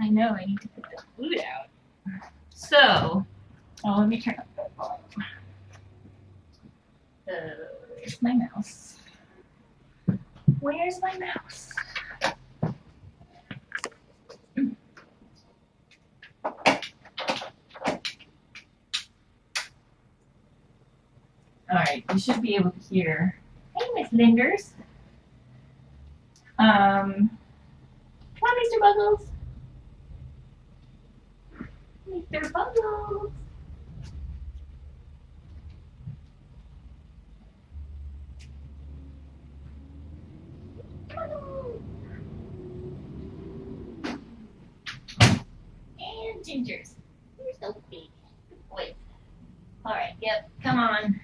I know, I need to put the food out. So, let me turn up the volume. Where's my mouse? Where's my mouse? All right, you should be able to hear. Hey, Miss Lingers. Come on, Mr. Buggles. Mr. Buggles. And Gingers. You're so big. Good boy. All right, yep, come on.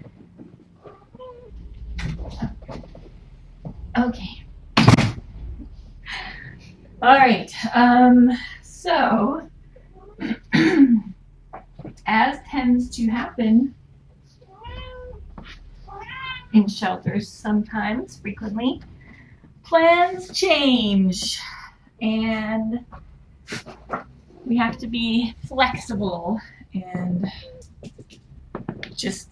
Okay. All right, so as tends to happen in shelters sometimes, frequently, plans change and we have to be flexible and just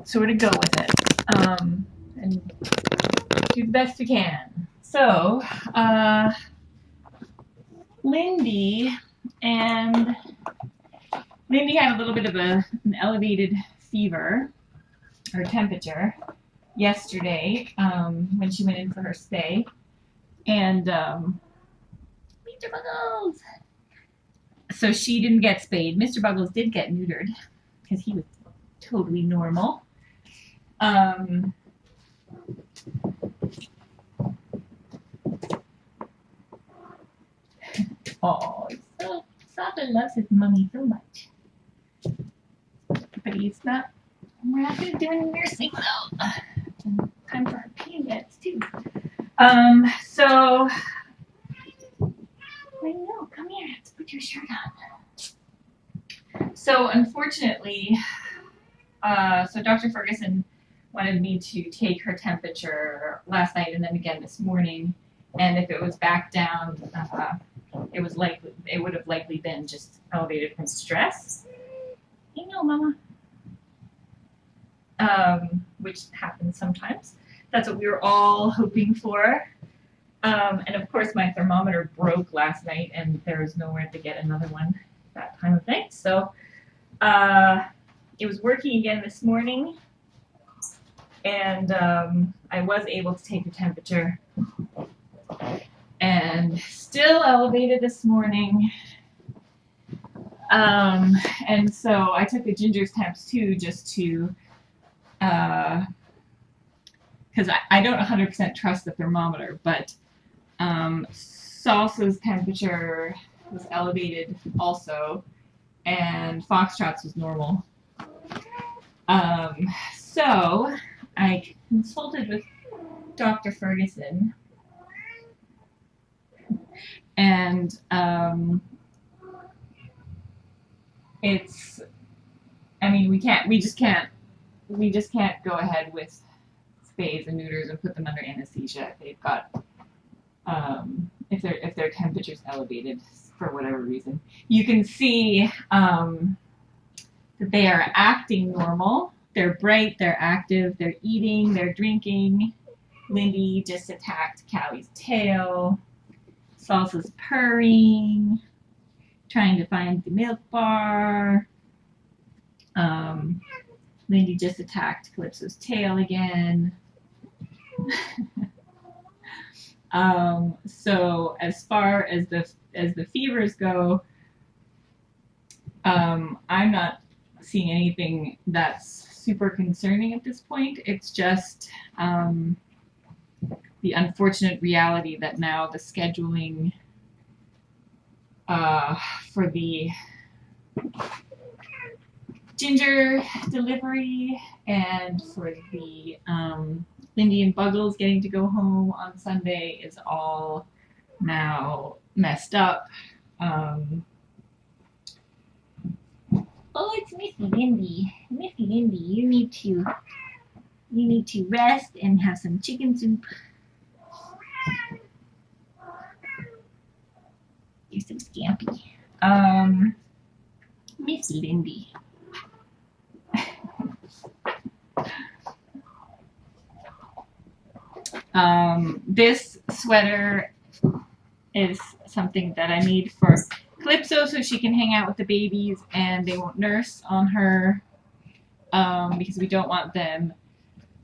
sort of go with it and do the best we can. So, Lindy had a little bit of an elevated fever or temperature yesterday when she went in for her stay. And Mr. Buggles! So she didn't get spayed. Mr. Buggles did get neutered because he was totally normal. Oh, Sasha loves his mummy so much. But he's not, we're not going to do any nursing though. And time for her periods too. So, I know, come here, let's put your shirt on. So, unfortunately, so Dr. Ferguson wanted me to take her temperature last night and then again this morning. And if it was back down, it would have likely been just elevated from stress. I know, Mama. Which happens sometimes. That's what we were all hoping for. And of course, my thermometer broke last night, and there was nowhere to get another one that time of night. So it was working again this morning, and I was able to take the temperature. And still elevated this morning. And so I took the Ginger's temps too, just to, because I don't 100% trust the thermometer, but Salsa's temperature was elevated also, and Foxtrot's was normal. So I consulted with Dr. Ferguson. And we just can't go ahead with spays and neuters and put them under anesthesia if they've got if their temperature's elevated for whatever reason. You can see that they are acting normal. They're bright, they're active, they're eating, they're drinking. Lindy just attacked Callie's tail. Salsa's purring, trying to find the milk bar. Lindy just attacked Calypso's tail again. So as far as the fevers go, I'm not seeing anything that's super concerning at this point. It's just the unfortunate reality that now the scheduling for the Ginger delivery and for the Lindy and Buggles getting to go home on Sunday is all now messed up. Oh, it's Missy Lindy. Missy Lindy, you need to rest and have some chicken soup. You're so scampy. Miss Lindy. This sweater is something that I made for Calypso so she can hang out with the babies and they won't nurse on her because we don't want them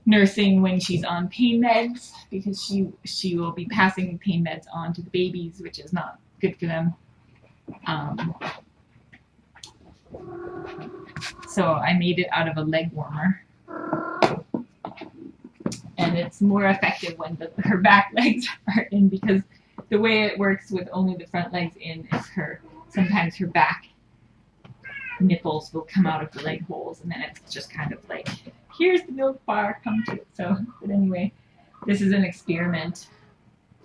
nursing when she's on pain meds because she will be passing pain meds on to the babies, which is not good for them. So I made it out of a leg warmer. And it's more effective when her back legs are in because the way it works with only the front legs in is sometimes her back nipples will come out of the leg holes and then it's just kind of like, here's the milk bar, come to it. So, but anyway, this is an experiment.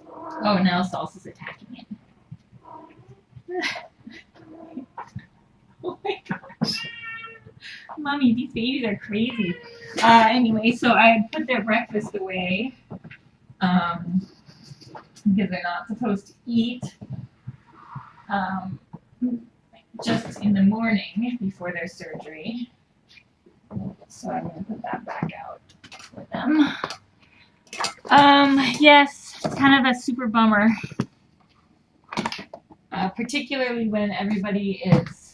Oh, now Salsa's attacking it. Oh my gosh. Mommy, these babies are crazy. Anyway, so I put their breakfast away because they're not supposed to eat just in the morning before their surgery. So I'm going to put that back out for them. Yes, it's kind of a super bummer. Particularly when everybody is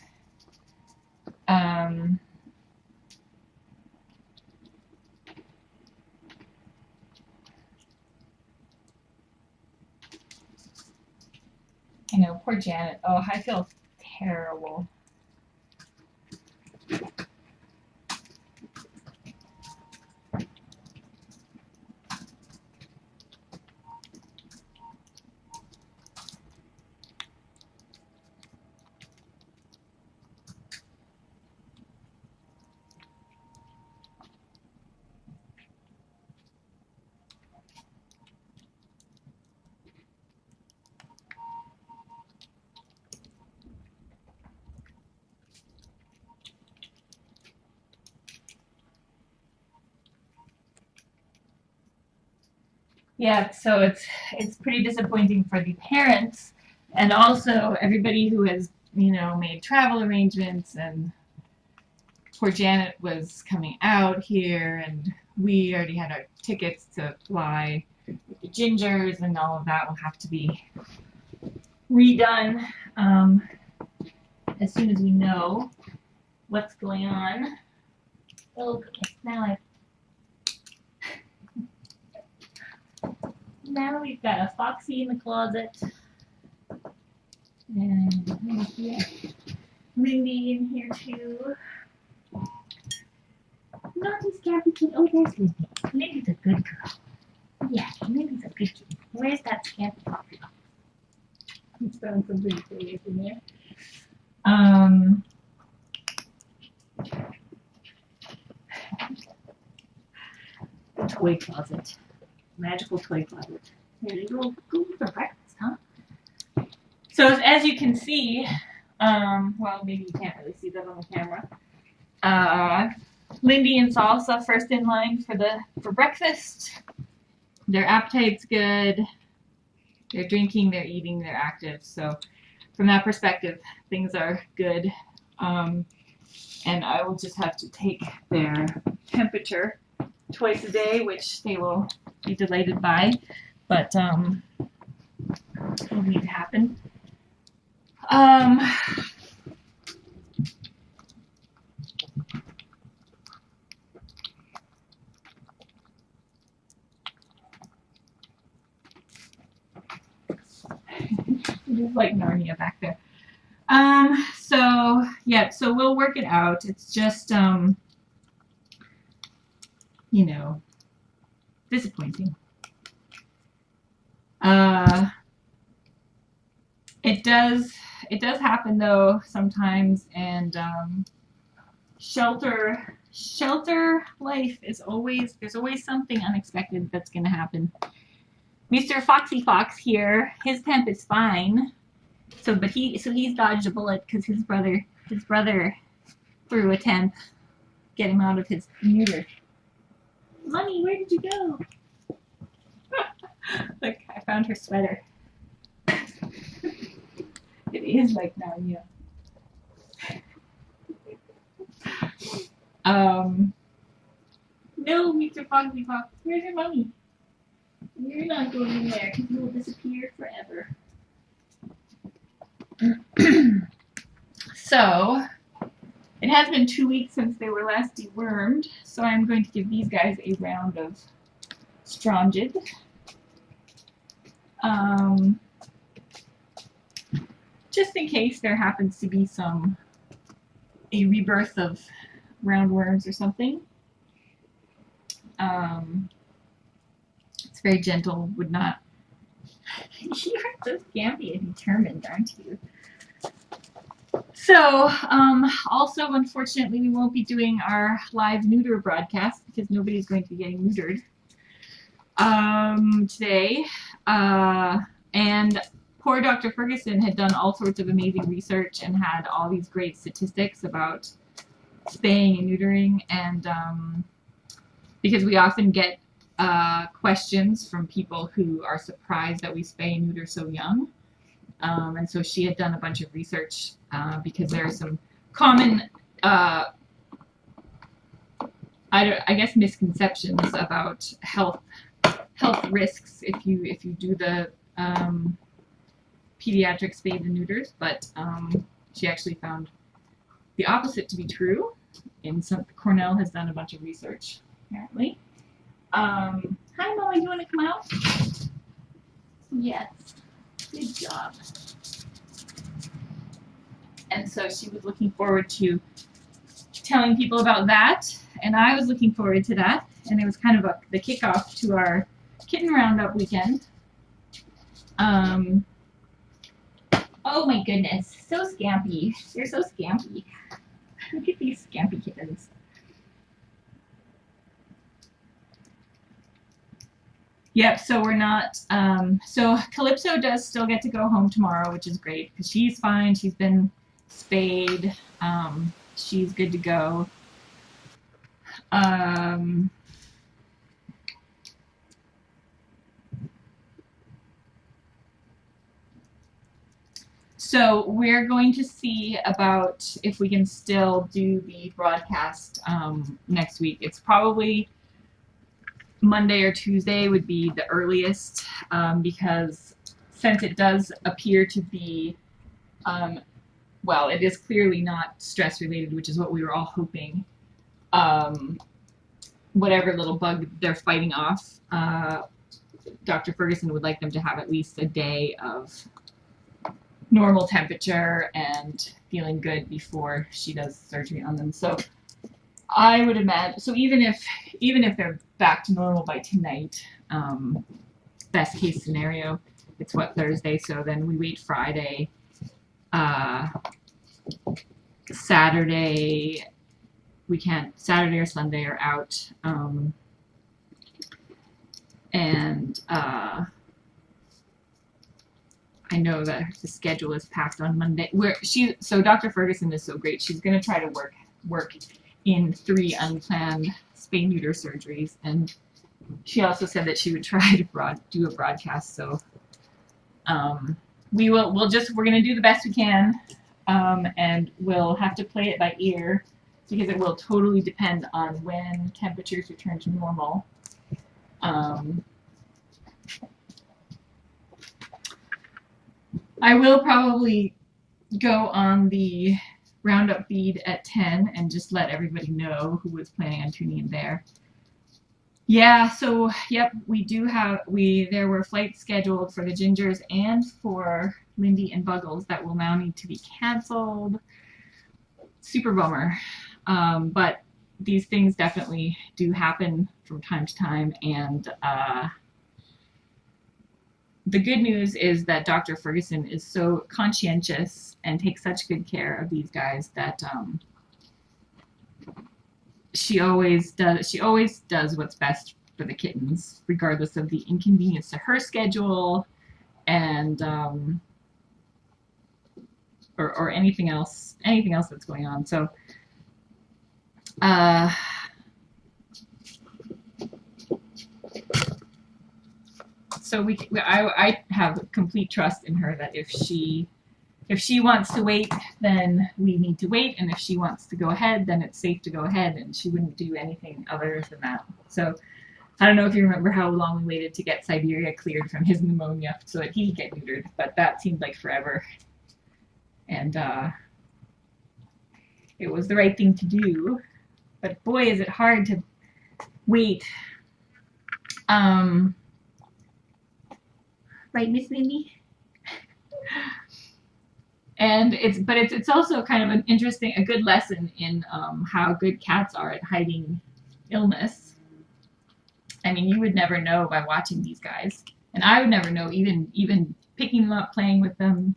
I know, poor Janet. Oh, I feel terrible. Yeah, so it's pretty disappointing for the parents and also everybody who has, made travel arrangements, and poor Janet was coming out here and we already had our tickets to fly with the Gingers and all of that will have to be redone as soon as we know what's going on. Oh goodness, now we've got a Foxy in the closet. And yeah, Lindy in here too. Not as scampy kid. Oh, there's Lindy. Lindy's a good girl. Yeah, Lindy's a good kid. Where's that scampy puppy? He's found something serious in there. The toy closet. Magical toy closet. Here they go for breakfast, huh? So as you can see, well, maybe you can't really see that on the camera. Lindy and Salsa first in line for breakfast. Their appetite's good. They're drinking, they're eating, they're active. So from that perspective, things are good. And I will just have to take their temperature twice a day, which they will be delighted by, but it'll need to happen. It's like Narnia back there. So yeah, so we'll work it out. It's just disappointing. It does happen though sometimes, and shelter life is there's always something unexpected that's gonna happen. Mr. Foxy Fox here, his temp is fine. So he's dodged a bullet because his brother threw a temp, get him out of his neuter. Mommy, where did you go? Look, I found her sweater. It is like Narnia. No, Mr. Foxy Fox, where's your mommy? You're not going in there because you will disappear forever. So, it has been 2 weeks since they were last dewormed, so I'm going to give these guys a round of Strongid. Just in case there happens to be a rebirth of roundworms or something. It's very gentle, would not. You're so scampy and determined, aren't you? So, also, unfortunately, we won't be doing our live neuter broadcast because nobody's going to be getting neutered today. And poor Dr. Ferguson had done all sorts of amazing research and had all these great statistics about spaying and neutering, and because we often get questions from people who are surprised that we spay and neuter so young. And so she had done a bunch of research because there are some common, I guess, misconceptions about health risks if you do the pediatric spades and neuters. But she actually found the opposite to be true. Cornell has done a bunch of research apparently. Hi, Mama. You want to come out? Yes. Good job. And so she was looking forward to telling people about that, and I was looking forward to that, and it was kind of the kickoff to our kitten roundup weekend. Oh my goodness, so scampy. You're so scampy. Look at these scampy kittens. Yep, so we're not, so Calypso does still get to go home tomorrow, which is great, because she's fine, she's been spayed, she's good to go. So we're going to see about if we can still do the broadcast next week. It's probably Monday or Tuesday would be the earliest, because since it does appear to be, well, it is clearly not stress related, which is what we were all hoping. Whatever little bug they're fighting off, Dr. Ferguson would like them to have at least a day of normal temperature and feeling good before she does surgery on them. So I would imagine, so even if they're back to normal by tonight, best case scenario, it's Thursday, so then we wait Friday, Saturday, Saturday or Sunday are out, and I know that the schedule is packed on Monday. So Dr. Ferguson is so great. She's going to try to work in 3 unplanned spay neuter surgeries, and she also said that she would try to do a broadcast. So we're going to do the best we can, and we'll have to play it by ear because it will totally depend on when temperatures return to normal. I will probably go on the roundup feed at 10 and just let everybody know who was planning on tuning in there. Yeah, so yep, there were flights scheduled for the Gingers and for Lindy and Buggles that will now need to be canceled. Super bummer. But these things definitely do happen from time to time, and the good news is that Dr. Ferguson is so conscientious and takes such good care of these guys that she always does what's best for the kittens, regardless of the inconvenience to her schedule and or anything else that's going on. So I have complete trust in her that if she if she wants to wait, then we need to wait, and if she wants to go ahead, then it's safe to go ahead, and she wouldn't do anything other than that. So I don't know if you remember how long we waited to get Siberia cleared from his pneumonia so that he could get neutered, but that seemed like forever. And it was the right thing to do. But boy, is it hard to wait. Right, Miss Mindy? And it's also kind of a good lesson in how good cats are at hiding illness. I mean, you would never know by watching these guys, and I would never know even picking them up, playing with them,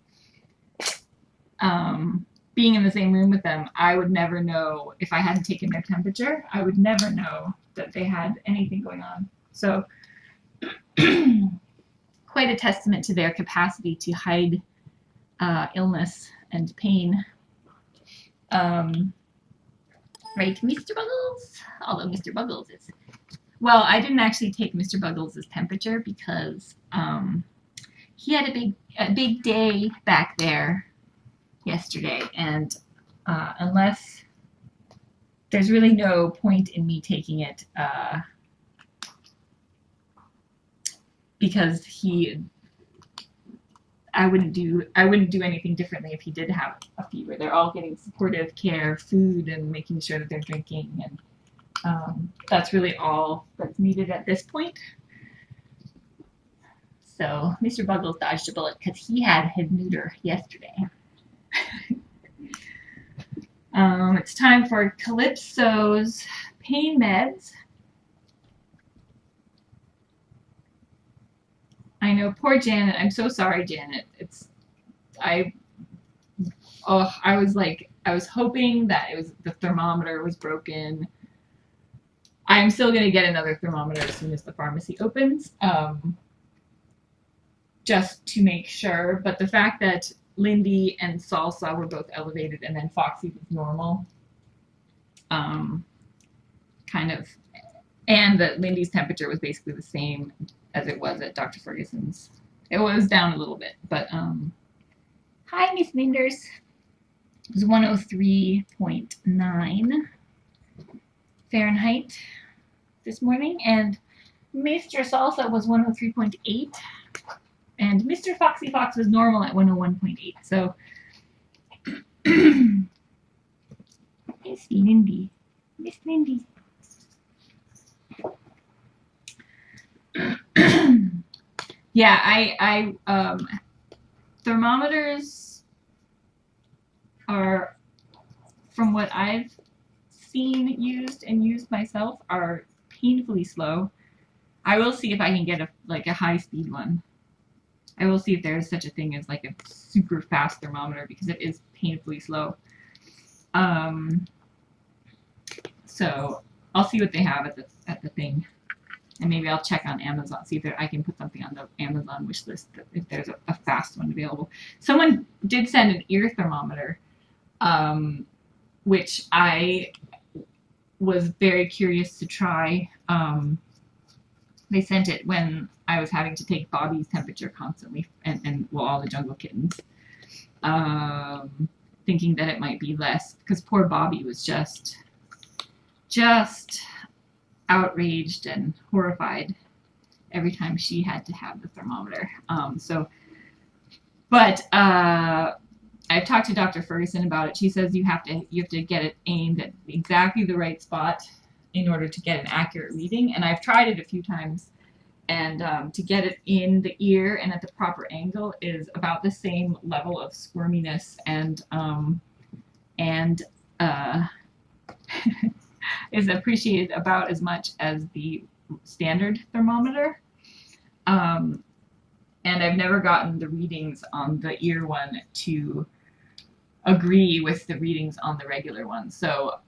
being in the same room with them. I would never know if I hadn't taken their temperature. I would never know that they had anything going on. So, quite a testament to their capacity to hide illness and pain. Right, Mr. Buggles? Although Mr. Buggles is... Well, I didn't actually take Mr. Buggles' temperature because he had a big day back there yesterday, and unless there's really no point in me taking it because I wouldn't do anything differently if he did have a fever. They're all getting supportive care, food, and making sure that they're drinking, and that's really all that's needed at this point. So Mr. Buggles dodged a bullet because he had his neuter yesterday. It's time for Calypso's pain meds. I know, poor Janet. I'm so sorry, Janet. I was hoping that the thermometer was broken. I'm still going to get another thermometer as soon as the pharmacy opens, just to make sure. But the fact that Lindy and Salsa were both elevated and then Foxy was normal, and that Lindy's temperature was basically the same as it was at Dr. Ferguson's. It was down a little bit, but hi, Miss Linders. It was 103.9 Fahrenheit this morning, and Mr. Salsa was 103.8, and Mr. Foxy Fox was normal at 101.8. So, Miss Lindy. Yeah, I thermometers are, from what I've seen used myself, are painfully slow. I will see if I can get a high-speed one. I will see if there is such a thing as like a super fast thermometer, because it is painfully slow. So I'll see what they have at the thing, and maybe I'll check on Amazon, see if I can put something on the Amazon wish list if there's a fast one available. Someone did send an ear thermometer, which I was very curious to try. They sent it when I was having to take Bobby's temperature constantly, and all the jungle kittens, thinking that it might be less, because poor Bobby was just outraged and horrified every time she had to have the thermometer. But I've talked to Dr. Ferguson about it. She says you have to get it aimed at exactly the right spot in order to get an accurate reading. And I've tried it a few times, and to get it in the ear and at the proper angle is about the same level of squirminess and is appreciated about as much as the standard thermometer. And I've never gotten the readings on the ear one to agree with the readings on the regular one. So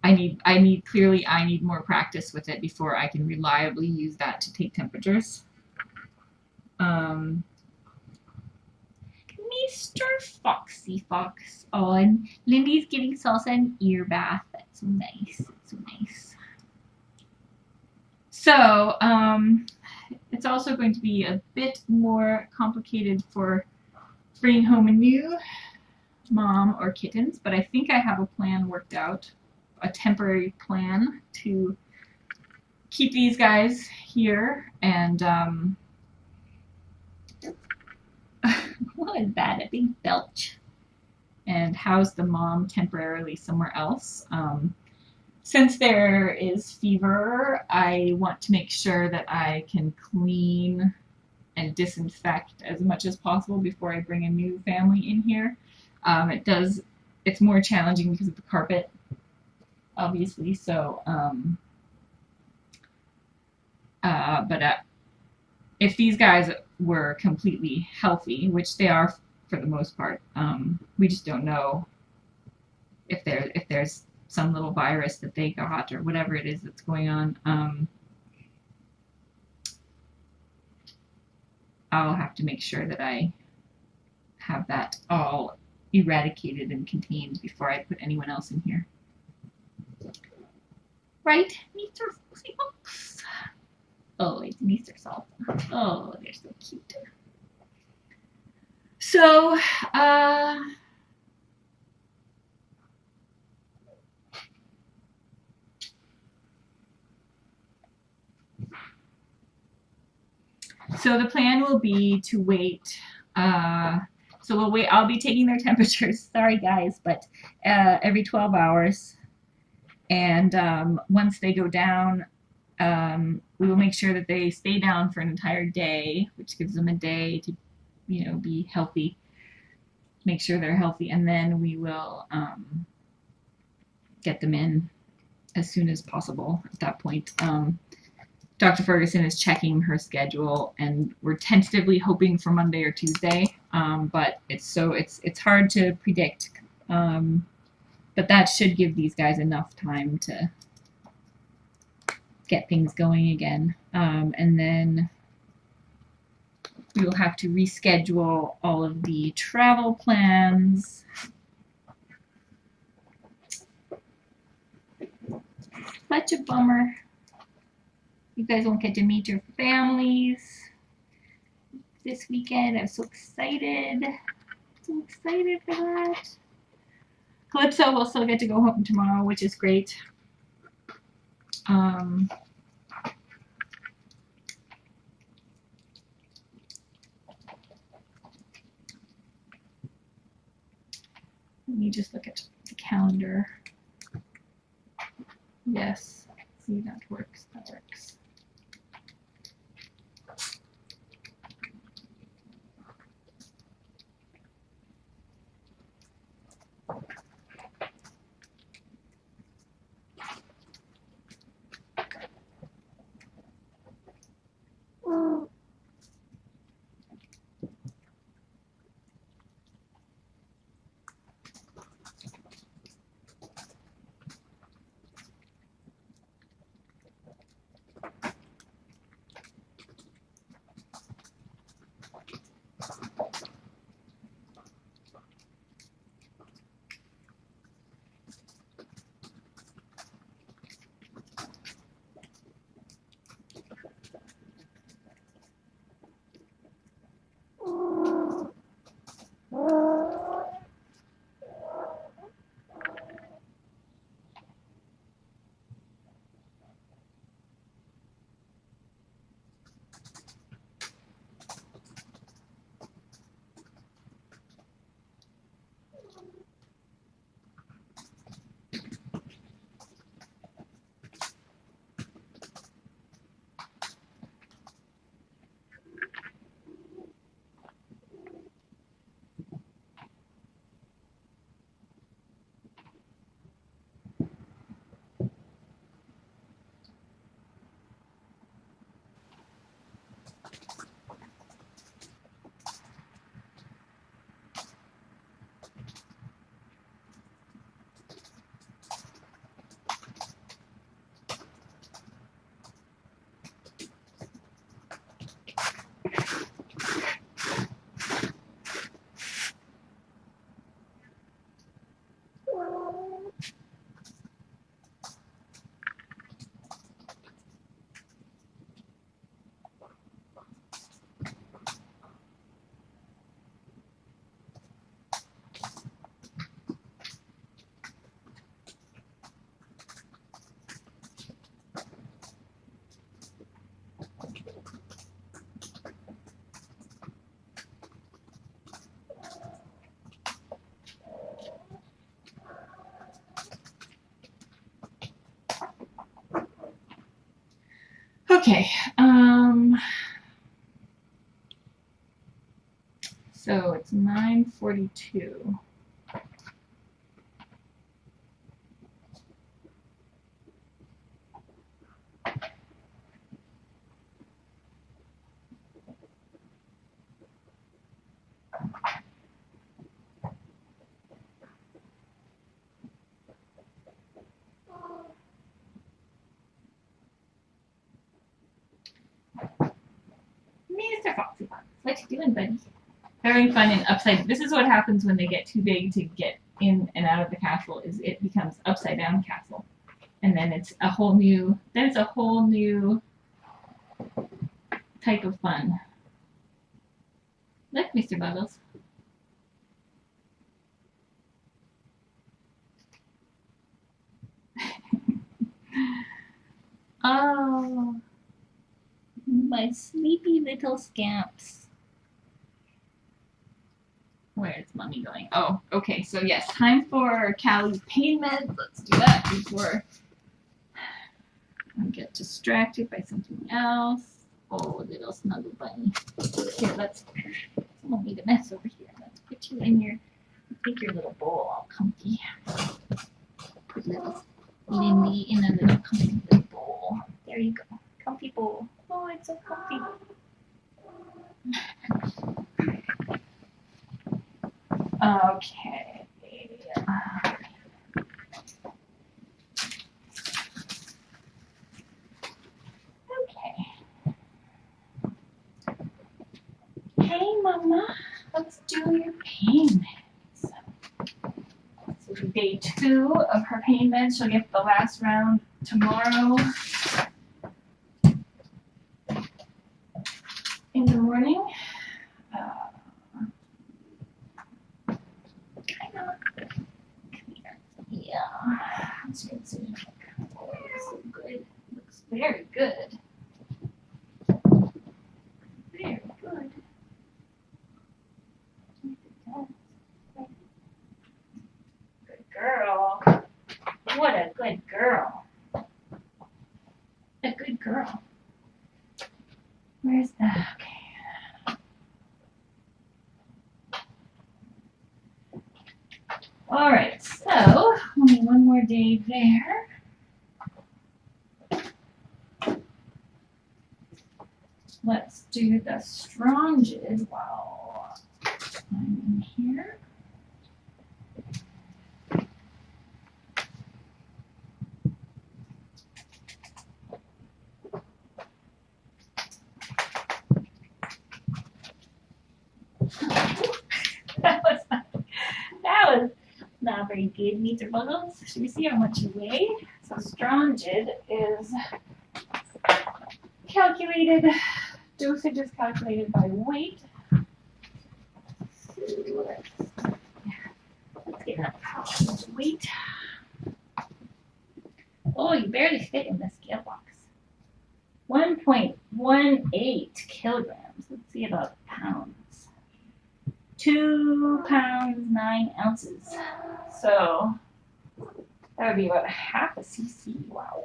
I need more practice with it before I can reliably use that to take temperatures. Mr. Foxy Fox. Oh, and Lindy's giving Salsa an ear bath. That's so nice. That's so nice. So, It's also going to be a bit more complicated for bringing home a new mom or kittens, but I think I have a plan worked out, a temporary plan to keep these guys here and what is that, a big belch, and house the mom temporarily somewhere else. Since there is fever, I want to make sure that I can clean and disinfect as much as possible before I bring a new family in here. It's more challenging because of the carpet, obviously, so, but if these guys were completely healthy, which they are for the most part, we just don't know if there's some little virus that they got or whatever it is that's going on. I'll have to make sure that I have that all eradicated and contained before I put anyone else in here. Right, Mr. Fox? Oh, it's Mr. Salt. Oh, they're so cute. So, so the plan will be to wait. So we'll wait. I'll be taking their temperatures. Sorry, guys, but every 12 hours. And once they go down, we will make sure that they stay down for an entire day, which gives them a day to, be healthy. Make sure they're healthy, and then we will get them in as soon as possible. At that point, Dr. Ferguson is checking her schedule, and we're tentatively hoping for Monday or Tuesday. But it's hard to predict. But that should give these guys enough time to get things going again. And then we will have to reschedule all of the travel plans. Such a bummer. You guys won't get to meet your families this weekend. I'm so excited. So excited for that. Calypso will still get to go home tomorrow, which is great. Let me just look at the calendar. Yes, see, that works. That works. Okay. So it's 9:42. Mr. Foxy Fox, what you doing, buddy? Very fun and upside. This is what happens when they get too big to get in and out of the castle. Is it becomes upside down castle, and then it's a whole new. Then it's a whole new type of fun. Look, Mr. Bubbles. Oh, my sleepy little scamps. Where's mommy going? Oh, okay. So yes, time for Callie's pain meds. Let's do that before I get distracted by something else. Oh, little snuggle bunny. Here, let's. Don't need a mess over here. Let's put you in your. Take your little bowl all comfy. Put little Lindy in a little comfy little bowl. There you go. Comfy bowl. Oh, it's so comfy. Okay. Okay. Hey, Mama. Let's do your pain meds. This is day 2 of her pain meds. She'll get the last round tomorrow in the morning. Yeah. Let's see. Oh, it's so good. Looks very good. Very good. Good girl. What a good girl. A good girl. Where's that? Okay. All right, so only one more day there. Let's do the stronges while I'm in here. That was not very good, Mr. Buggles. Should we see how much you weigh? So Strongid is calculated, dosage is calculated by weight. So let's get enough weight. Oh, you barely fit in the scale box. 1.18 kilograms. Let's see about pounds. 2 pounds 9 ounces. So that would be about half a cc. Wow.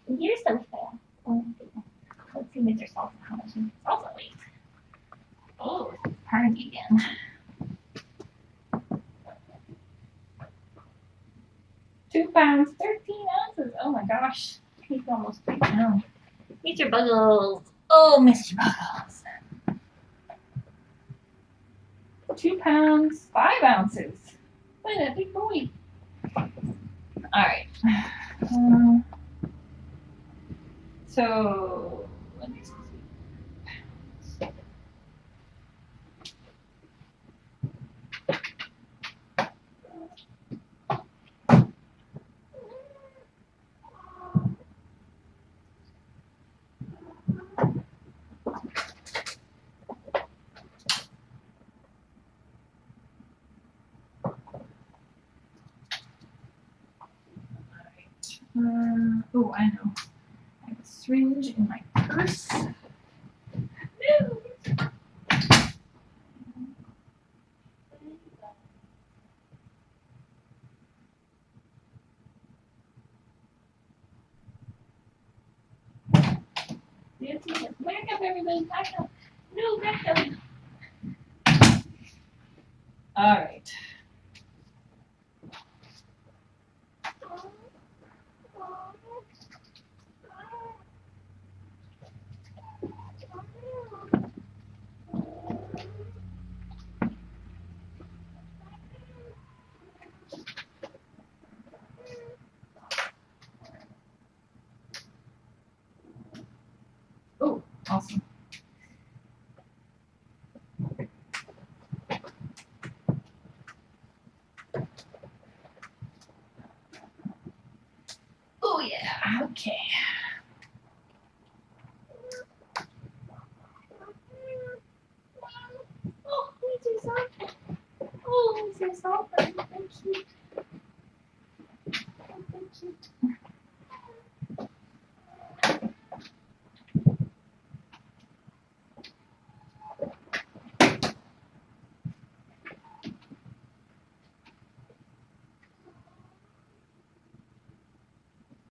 You're so fair. Let's see Mr. Salsa how much Mr. Salsa weighs. Oh, pardon me again. 2 pounds 13 ounces. Oh my gosh. He's almost 3 pounds. Mr. Buggles. Oh, Mr. Buggles. 2 pounds 5 ounces. Look at that big boy. Alright. So, let me see. Oh, I know. I have a syringe in my purse. No. Back up, everybody. Back up. No, back up. All right. Oh, awesome. Oh, yeah. Okay. Oh, he's so soft. Oh, he's so soft. Thank you.